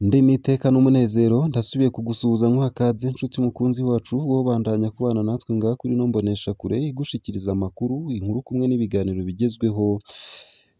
Ndi n'iteka n'umunezero ndasubiye kugusuhuza nkuha ikaze nshuti mukunzi wacu wowe bandanya kubana natwe ngaha kuri ino mboneshakure igushikiriza amakuru, inkuru kumwe n'ibiganiro bigezweho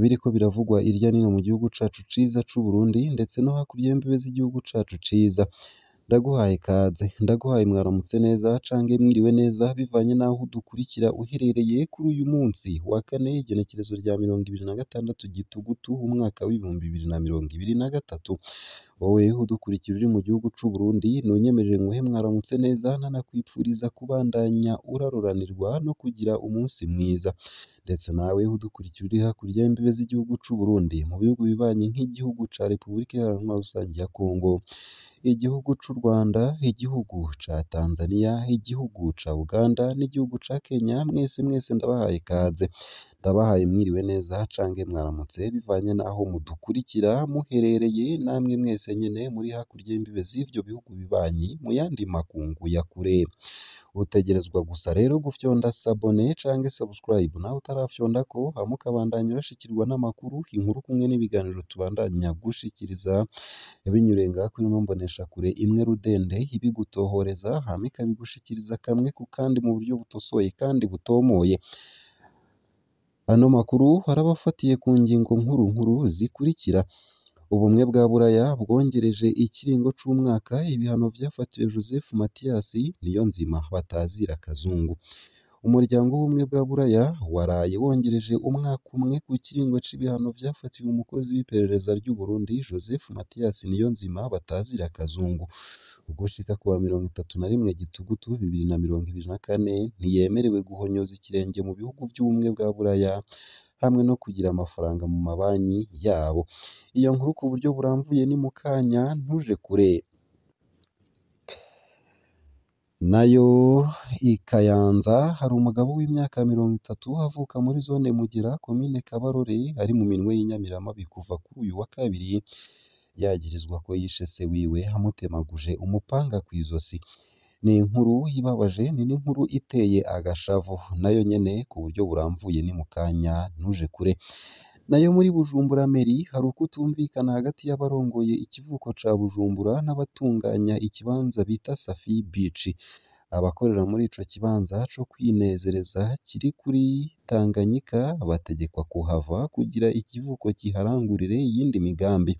biriko biravugwa irya nino mu gihugu cacu ciza c'Uburundi ndetse no hakurya y'imbibe z'igihugu cacu ciza. Ndaguhaye ikaze, ndaguhaye mwaramutse neza cange mwiriwe neza bivanye n'aho udukurikira uherereye kuri uyu munsi wa kane igenekerezo rya 26 Gitugutu umwaka w'ibihumbi 2023. Wowe udukurikira uri mu gihugu c'Uburundi nunyemerere nguhe mwaramutse neza nanakwipfuriza kubandanya uraruranirwa no kugira umunsi mwiza. Ndetse nawe udukurikira uri hakurya y'imbibe z'igihugu c'Uburundi mu bihugu bibanye nk'igihugu ca Repubulika Iharanira Rusangi ya Kongo, igihugu c'u Rwanda, igihugu ca Tanzania, igihugu ca Uganda n'igihugu ca Kenya, mwese ndabahaye ikaze. Ndabahaye mwiriwe neza cange mwaramutse bivanye n'aho mudukurikira muherereye, namwe mwese nyene muri hakurya y'imbibe z'ivyo bihugu bibanyi mu yandi makungu ya kure. Utegerezwa gusa rero gufyonda sabone cange subscribe nawe utarafyondako hama ukabandanya urashikirwa n'amakuru, inkuru kumwe n'ibiganiro tubandanya gushikiriza binyuriye ngaha kuri ino mboneshakure imwe rudende ibigutohoreza hama ikabigushikiriza kamwe ku kandi mu buryo butosoye kandi butomoye. Ano makuru arabafatiye ku ngingo nkuru zikurikira: ubumwe bwa Buraya bwongereje ikiringo c'umwaka ibihano vyafatiwe Joseph Mathias Niyonzima batazira Kazungu. Umuryango w'ubumwe bwa Buraya waraye wongereje umwaka umwe ku kiringo c'ibihano vyafatiwe umukozi w'iperereza ry'u Burundi Joseph Mathias Niyonzima batazira Kazungu. Ugushika kuwa 31 Gitugutu 2024 ntiyemerewe guhonyoza ikirenge mu bihugu vy'ubumwe bwa Buraya hamwe no kugira amafaranga mu mabanki yabo. Iyo nkuru ku buryo buramvuye ni mu kanya ntuje kure. Nayo ikayanza hari umugabo w'imyaka 30 avuka muri zone Mugera komine Kabarore ari mu minwe y'inyamiramabi kuva kuri uyu wa kabiri, yagirizwa ko yishe se wiwe amutemaguje umupanga kw'izosi. Ni inkuru ibabaje, ni n'inkuru iteye agashavu, nayo nyene ku buryo buramvuye ni mu kanya ntuje kure. Nayo muri Bujumbura Meri hari ukutumvikana hagati y'abarongoye ikivuko ca Bujumbura n'abatunganya ikibanza bita Safi Beach. Abakorera muri ico kibanza co kwinezereza kiri kuri Tanganyika bategekwa kuhava kugira ikivuko kiharangurire iyindi migambi.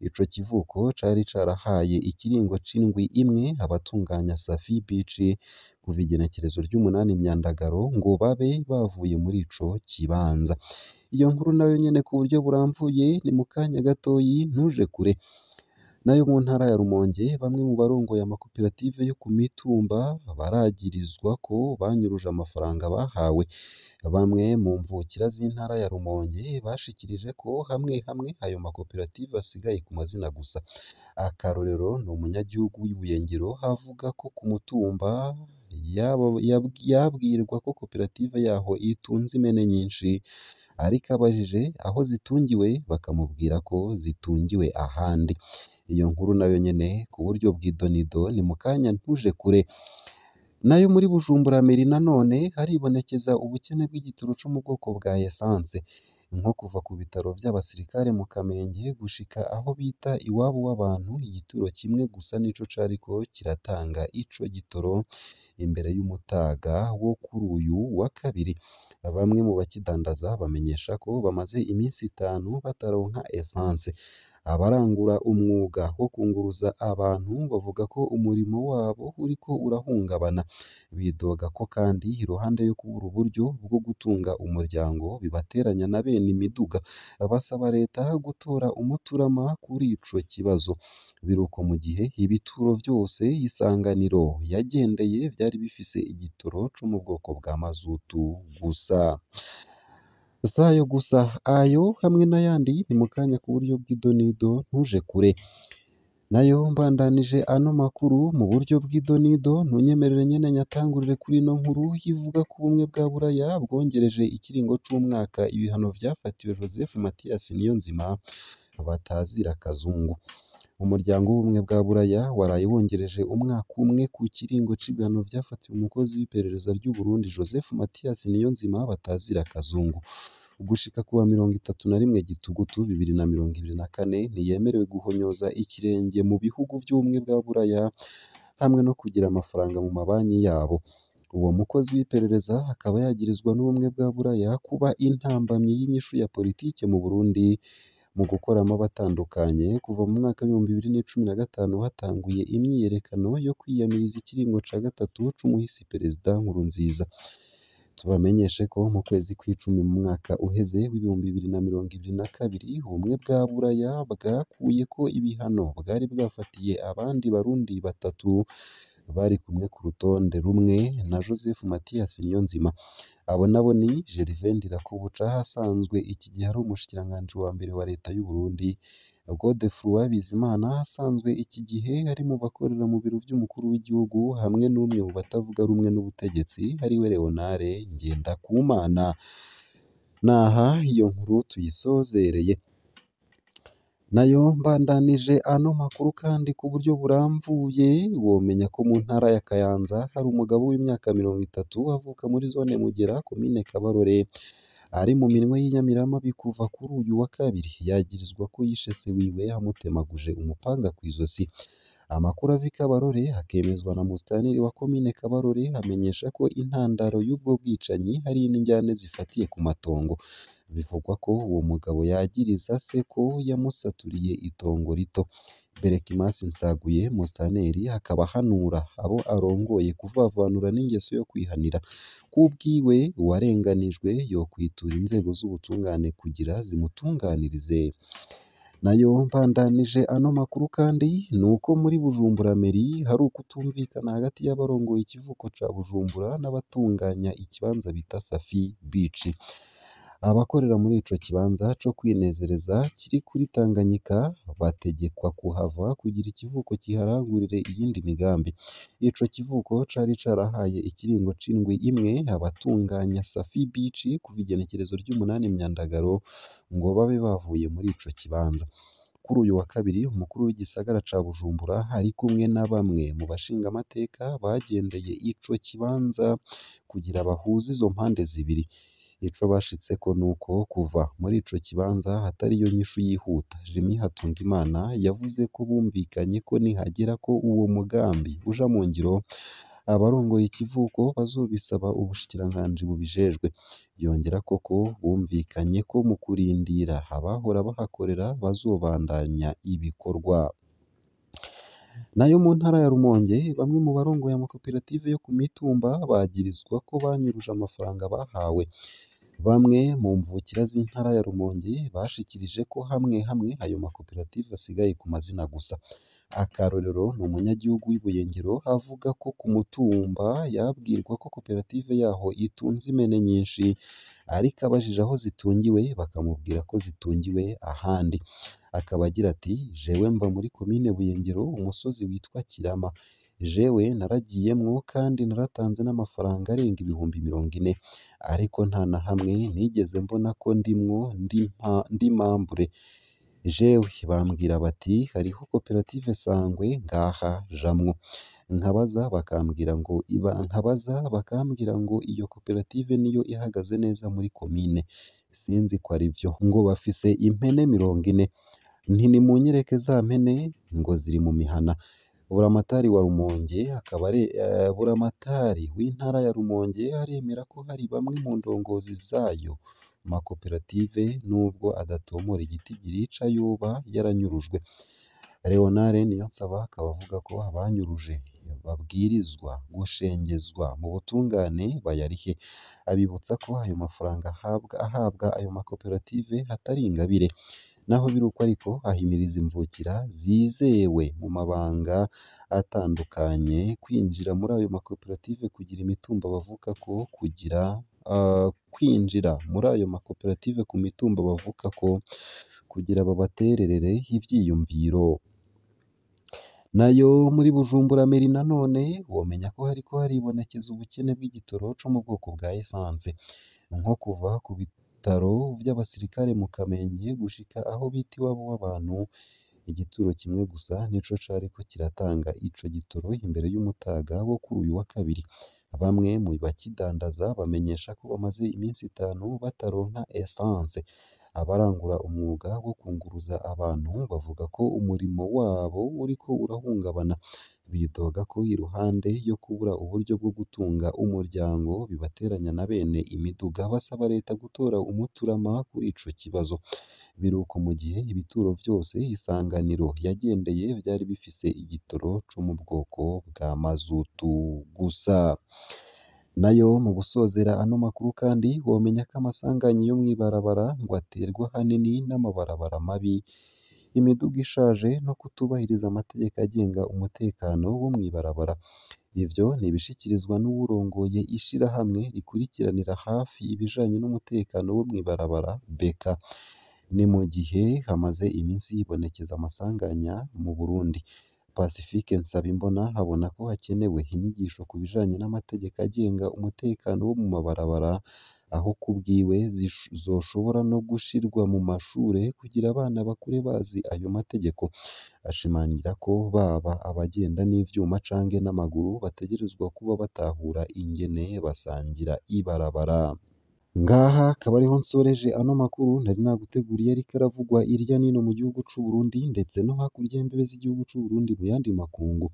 Ico kivuko cari carahaye ikiringo c'indwi imwe abatunganya Safi Beach kuva igenekerezo ry'umunani Myandagaro ngo babe bavuye muri ico kibanza. Iyo nkuru nayo nyene ku buryo buramvuye ni mu kanya gatoyi ntuje kure. Nayo mu ntara ya Rumonge bamwe mu barongoye amakoperative yo ku mitumba baragirizwa ko banyuruje amafaranga bahawe. Bamwe mu mvukira z'intara ya Rumonge bashikirije ko hamwe ayo makoperative asigaye ku mazina gusa. Akarorero ni umunyagihugu w'Ibuyengero avuga ko ku mutumba yabwirwa ko koperative yaho itunze impene nyinshi, ariko abajije aho zitungiwe bakamubwira ko zitungiwe ahandi. Iyo nkuru nayo nyene ku buryo bw'idonido ni mu kanya ntuje kure. Nayo muri Bujumbura Meri nanone haribonekeza ubukene bw'igitoro co mu bwoko bwa essence, nko kuva ku bitaro vy'abasirikare mu Kamenge gushika aho bita iwabo w'abantu, igituro kimwe gusa nico cariko kiratanga ico gitoro imbere y'umutaga wo kuri uyu wa kabiri. Bamwe mu bakidandaza bamenyesha ko bamaze iminsi 5 bataronka essence. Abarangura umwuga wo kunguruza abantu bavuga ko umurimo wabo uriko urahungabana. Bidoga ko kandi iruhande yo kubura uburyo bwo gutunga umuryango bibateranya na bene imiduga. Basaba leta gutora umuturama kuri ico kibazo. Biruko mu gihe ibituro vyose isanganiro yagendeye vyari bifise igitoro co mu bwoko bwa mazutu gusa. Sayo gusa ayo hamwe n'ayandi ni mu kanya ku buryo bw'idonido ntuje kure. Nayo mbandanije ano makuru mu buryo bw'idonido ntunyemerere nyene nyatangurire kuri ino nkuru ivuga ko ubumwe bwa Buraya bwongereje ikiringo c'umwaka ibihano vyafatiwe Joseph Mathias Niyonzima batazira Kazungu. Umuryango w'ubumwe bwa Buraya waraye wongereje umwaka umwe ku kiringo c'ibihano vyafatiwe umukozi w'iperereza ry'u Burundi Joseph Mathias Niyonzima batazira Kazungu. gushika kuwa 31 Gitugutu 2024 ntiyemerewe guhonyoza ikirenge mu bihugu by'ubumwe bwa Buraya hamwe no kugira amafaranga mu mabanki yabo. Uwo mukozi w'iperereza akaba yagirizwa n'ubumwe bwa Buraya kuba intambamyi y'inyishu ya politike mu Burundi mu gukoramo abatandukanye kuva mu mwaka w'ibihumbi 2015 hatanguye imyiyerekano yo kwiyamiriza ikiringo ca gatatu c'umuhisi Perezida Nkurunziza. Tubamenyeshe ko mu kwezi kw'icumi mu mwaka uheze w'ibihumbi 2022 ubumwe bwa Buraya bwakuyeko ibihano bwari bwafatiye abandi Barundi batatu bari kumwe ku rutonde rumwe na Joseph Mathias Niyonzima. Abo nabo ni Gervais Ndirakobuca asanzwe iki gihe ari umushikiranganji wa mbere wa leta y'u Burundi, Godefroid Bizimana asanzwe iki gihe ari mu bakorera mu biro vy'umukuru w'igihugu hamwe n'umwe mu batavuga rumwe n'ubutegetsi ariwe Leonard Ngendakumana. Naha iyo nkuru tuyisozereye. Nayo mbandanije ano makuru kandi ku buryo buramvuye womenya ko mu ntara ya Kayanza hari umugabo w'imyaka 30 avuka muri zone Mugera komine Kabarore ari mu minwe y'inyamirama bikuva kuri uyu wa kabiri yagirizwa ko yishe se wiwe amutemaguje umupanga kw'izosi. Amakuru ava i Kabarore akemezwa na musitanteri wa komine Kabarore amenyesha ko intandaro y'ubwo bwicanyi hari n'injyane zifatiye ku matongo. Bivugwa ko uwo mugabo yagiriza se ko yamusaturiye itongo rito. Berekimasi Nsaguye musitanteri akaba ahanura abo arongoye kuvavanura n'ingeso yo kwihanira. Kubwiwe uwarenganijwe yokwitura inzego z'ubutungane kugira zimutunganirize. Nayo mbandanije ano makuru kandi nuko muri Bujumbura Meri hari ukutumvikana hagati y'abarongoye ikivuko ca Bujumbura n'abatunganya ikibanza bita Safi Beach. Abakorera muri ico kibanza co kwinezereza kiri kuri Tanganyika bategekwa kuhava kugira ikivuko kiharangurire iyindi migambi. Ico kivuko cari carahaye ikiringo c'indwi imwe abatunganya Safi Beach kuva igenekerezo ry'umunani Myandagaro ngo babe bavuye muri ico kibanza. Kuri uyu wa kabiri umukuru w'igisagara ca Bujumbura ari kumwe na bamwe mu bashingamateka bagendeye ico kibanza kugira bahuze izo mpande zibiri. Ico bashitseko nuko kuva muri ico kibanza hatariyo nyishu yihuta. Jimmy Hatungimana yavuze ko bumvikanye ko nihagera ko uwo mugambi uja mu ngiro abarongoye ikivuko bazobisaba ubushikiranganji bubijejwe. Yongera ko bumvikanye ko mu kurindira abahora bahakorera bazobandanya ibikorwa. Nayo mu ntara ya Rumonge bamwe mu barongoye amakoperative yo ku mitumba bagirizwa ko banyuruje amafaranga bahawe. Bamwe mu mvukira z'intara ya Rumonge bashikirije ko hamwe ayo makoperative asigaye ku mazina gusa. Akarorero ni umunyagihugu w'Ibuyengero avuga ko ku mutumba yabwirwa ko koperative yaho itunze impene nyinshi ariko abajije aho zitungiwe bakamubwira ko zitungiwe ahandi. Akaba agira ati jewe mba muri komine Buyengero umusozi witwa Kirama. Jewe naragiyemwo kandi naratanze n'amafaranga arenga ibihumbi 40 ariko nta na hamwe nigeze mbona ko ndimwo ndi mambure. Jewe bambwira bati hariho koperative Sangwe ngaha jamwo. Nkabaza bakambwira ngo iyo koperative niyo ihagaze neza muri komine. Sinzi ko ari vyo ngo bafise impene 40. Nti nimunyereke za mpene ngo ziri mu mihana. Buramatari wa Rumonge akaba ari buramatari w'intara ya Rumonge aremera ko hari bamwe mu ndongozi zayo makoperative nubwo adatomora igitigiri ca yoba yaranyurujwe. Leonard Niyonsaba akaba avuga ko abanyuruje babwirizwa gushengezwa mu butungane bayarihe. Abibutsa ko ayo mafaranga ahabwa ayo makoperative hatari ingabire. Naho biruko ariko ahimiriza imvukira zizewe mu mabanga atandukanye kwinjira muri ayo makoperative kugira imitumba bavuka ko kwinjira muri ayo makoperative ku mitumba bavuka ko kugira babatererere ivyiyumviro. Nayo muri Bujumbura Meri nanone womenya ko hariko haribonekeza ubukene bw'igitoro co mu bwoko bwa essence nko kuva ku bitaro vy'abasirikare mu Kamenge gushika aho bita iwabo w'abantu. Igituro kimwe gusa nico cariko kiratanga ico gitoro imbere y'umutaga wo kuri uyu wa kabiri. Bamwe mu bakidandaza bamenyesha ko bamaze iminsi 5 bataronka essence. Abarangura umwuga wo kunguruza abantu bavuga ko umurimo wabo uriko urahungabana. Bidoga ko iruhande yo kubura uburyo bwo gutunga umuryango bibateranya na bene imiduga, basaba leta gutora umuturama kuri ico kibazo. Biruko mu gihe ibituro vyose Isanganiro yagendeye vyari bifise igitoro co mu bwoko bwa mazutu gusa. Nayo mu gusozera ano makuru kandi womenya ko amasanganya yo mw'ibarabara ngo aterwa ahanini n'amabarabara mabi, imiduga ishaje no kutubahiriza amategeko agenga umutekano wo mw'ibarabara. Ivyo nibishikirizwa n'uwurongoye ishirahamwe rikurikiranira hafi ibijanye n'umutekano wo mw'ibarabara BK. Ni mu gihe hamaze iminsi hibonekeza amasanganya mu Burundi. Pacifique Nsabimbona abona ko hakenewe inyigisho ku bijanye n'amategeko agenga umutekano wo mu mabarabara, aho kubwiwe zoshobora no gushirwa mu mashure kugira abana bakure bazi ayo mategeko. Ashimangira ko baba abagenda n'ivyuma canke n'amaguru bategerezwa kuba batahura ingene basangira ibarabara. Ngaha akaba ariho nsoreje ano makuru nari naguteguriye ariko aravugwa irya nino mu gihugu c'u Burundi ndetse no hakurya y'imbibe z'igihugu c'u Burundi mu yandi makungu.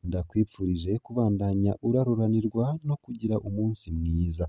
Ndakwipfurije kubandanya uraruranirwa no kugira umunsi mwiza.